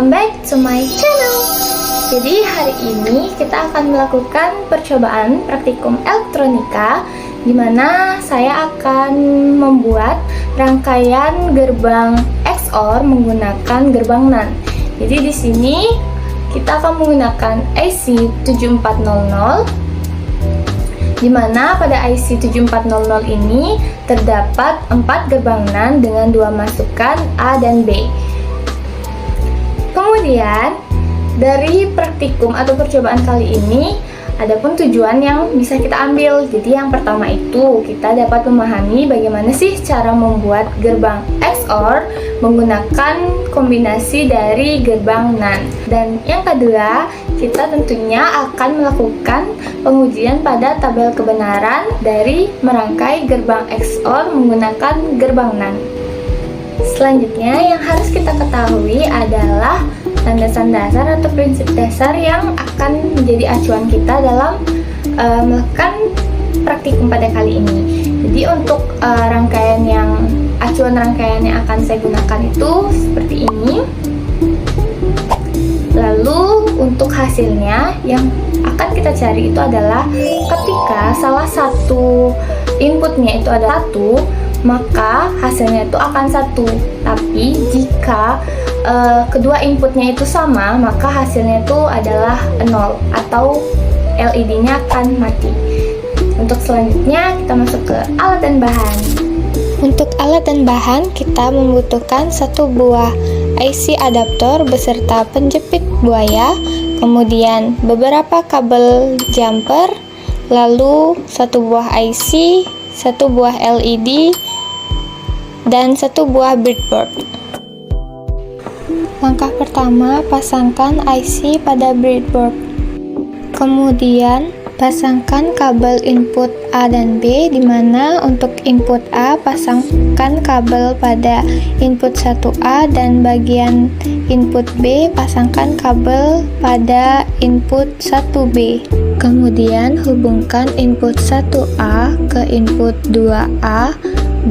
welcome back to my channel. Jadi hari ini kita akan melakukan percobaan praktikum elektronika, di mana saya akan membuat rangkaian gerbang XOR menggunakan gerbang NAND. Jadi di sini kita akan menggunakan IC 7400, di mana pada IC 7400 ini terdapat 4 gerbang NAND dengan 2 masukan A dan B. Kemudian dari praktikum atau percobaan kali ini ada pun tujuan yang bisa kita ambil. Jadi yang pertama itu kita dapat memahami bagaimana sih cara membuat gerbang XOR menggunakan kombinasi dari gerbang NAND. Dan yang kedua, kita tentunya akan melakukan pengujian pada tabel kebenaran dari merangkai gerbang XOR menggunakan gerbang NAND. Selanjutnya yang harus kita ketahui adalah landasan dasar atau prinsip dasar yang akan menjadi acuan kita dalam melakukan praktikum pada kali ini. Jadi untuk acuan rangkaian yang akan saya gunakan itu seperti ini. Lalu untuk hasilnya yang akan kita cari itu adalah ketika salah satu inputnya itu ada 1, maka hasilnya itu akan 1. Tapi jika kedua inputnya itu sama, maka hasilnya itu adalah 0 atau LED-nya akan mati. Untuk selanjutnya kita masuk ke alat dan bahan. Untuk alat dan bahan kita membutuhkan 1 buah IC adaptor beserta penjepit buaya, kemudian beberapa kabel jumper, lalu 1 buah IC, 1 buah LED, dan 1 buah breadboard. Langkah pertama, pasangkan IC pada breadboard. Kemudian, pasangkan kabel input A dan B, di mana untuk input A pasangkan kabel pada input 1A dan bagian input B pasangkan kabel pada input 1B. Kemudian hubungkan input 1A ke input 2A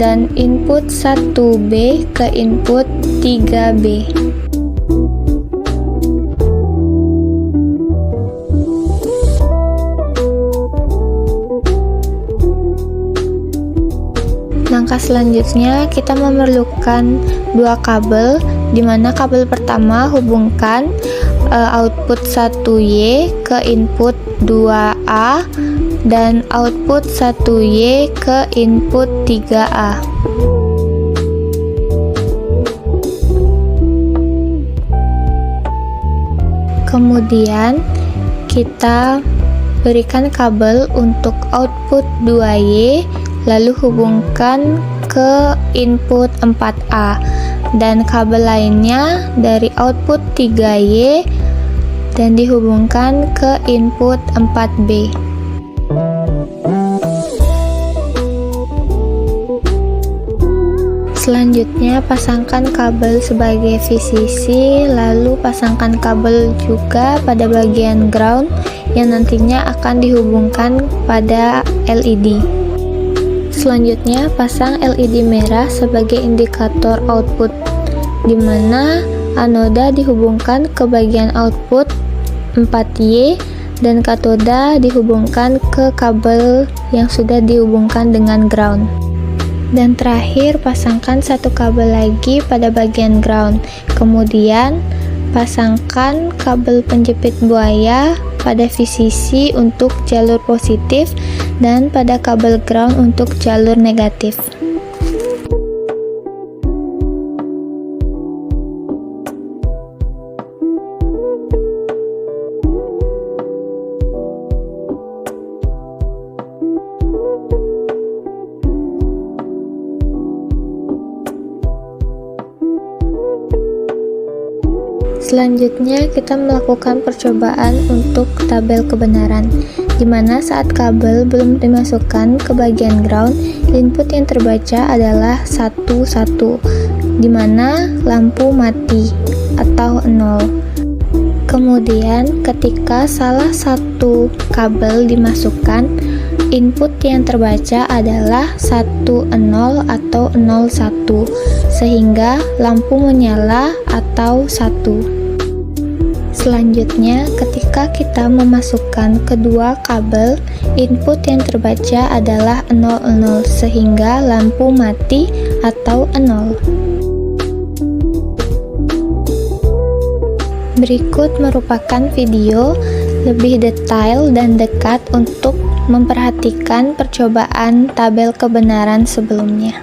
dan input 1B ke input 3B. Langkah selanjutnya kita memerlukan 2 kabel, di mana kabel pertama hubungkan output 1Y ke input 2A dan output 1Y ke input 3A. Kemudian kita berikan kabel untuk output 2Y, lalu hubungkan ke input 4A, dan kabel lainnya dari output 3Y dan dihubungkan ke input 4B. Selanjutnya pasangkan kabel sebagai VCC, lalu pasangkan kabel juga pada bagian ground yang nantinya akan dihubungkan pada LED. Selanjutnya pasang LED merah sebagai indikator output, di mana anoda dihubungkan ke bagian output 4Y dan katoda dihubungkan ke kabel yang sudah dihubungkan dengan ground. Dan terakhir pasangkan 1 kabel lagi pada bagian ground. Kemudian pasangkan kabel penjepit buaya pada VCC untuk jalur positif dan pada kabel ground untuk jalur negatif. Selanjutnya kita melakukan percobaan untuk tabel kebenaran, di mana saat kabel belum dimasukkan ke bagian ground, input yang terbaca adalah 1, 1, di mana lampu mati atau 0. Kemudian ketika salah satu kabel dimasukkan, input yang terbaca adalah 10 atau 01, sehingga lampu menyala atau 1. Selanjutnya, ketika kita memasukkan kedua kabel, input yang terbaca adalah 00 sehingga lampu mati atau 0. Berikut merupakan video lebih detail dan dekat untuk memperhatikan percobaan tabel kebenaran sebelumnya.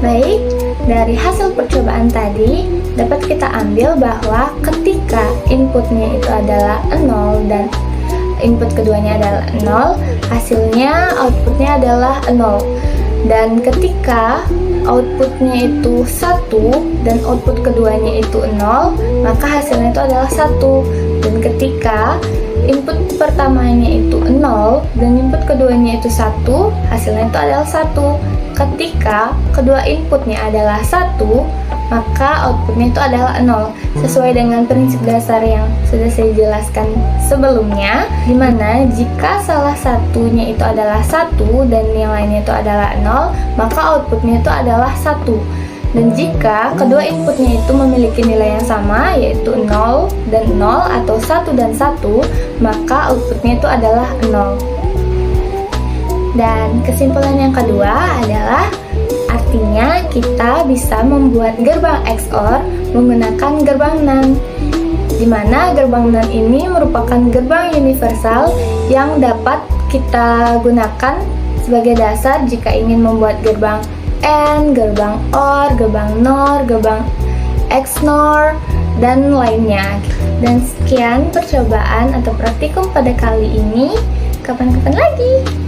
Baik, dari hasil percobaan tadi dapat kita ambil bahwa ketika inputnya itu adalah 0 dan input keduanya adalah 0, hasilnya outputnya adalah 0. Dan ketika outputnya itu 1 dan output keduanya itu 0, maka hasilnya itu adalah 1. Dan ketika input pertamanya itu 0 dan input keduanya itu 1, hasilnya itu adalah 1. Ketika kedua inputnya adalah 1, maka outputnya itu adalah 0. Sesuai dengan prinsip dasar yang sudah saya jelaskan sebelumnya, dimana jika salah satunya itu adalah 1 dan yang lainnya itu adalah 0, maka outputnya itu adalah 1. Dan jika kedua inputnya itu memiliki nilai yang sama, yaitu 0 dan 0 atau 1 dan 1, maka outputnya itu adalah 0. Dan kesimpulan yang kedua adalah artinya kita bisa membuat gerbang XOR menggunakan gerbang NAND, di mana gerbang NAND ini merupakan gerbang universal yang dapat kita gunakan sebagai dasar jika ingin membuat gerbang AND, gerbang OR, gerbang NOR, gerbang XNOR, dan lainnya. Dan sekian percobaan atau praktikum pada kali ini. Kapan-kapan lagi.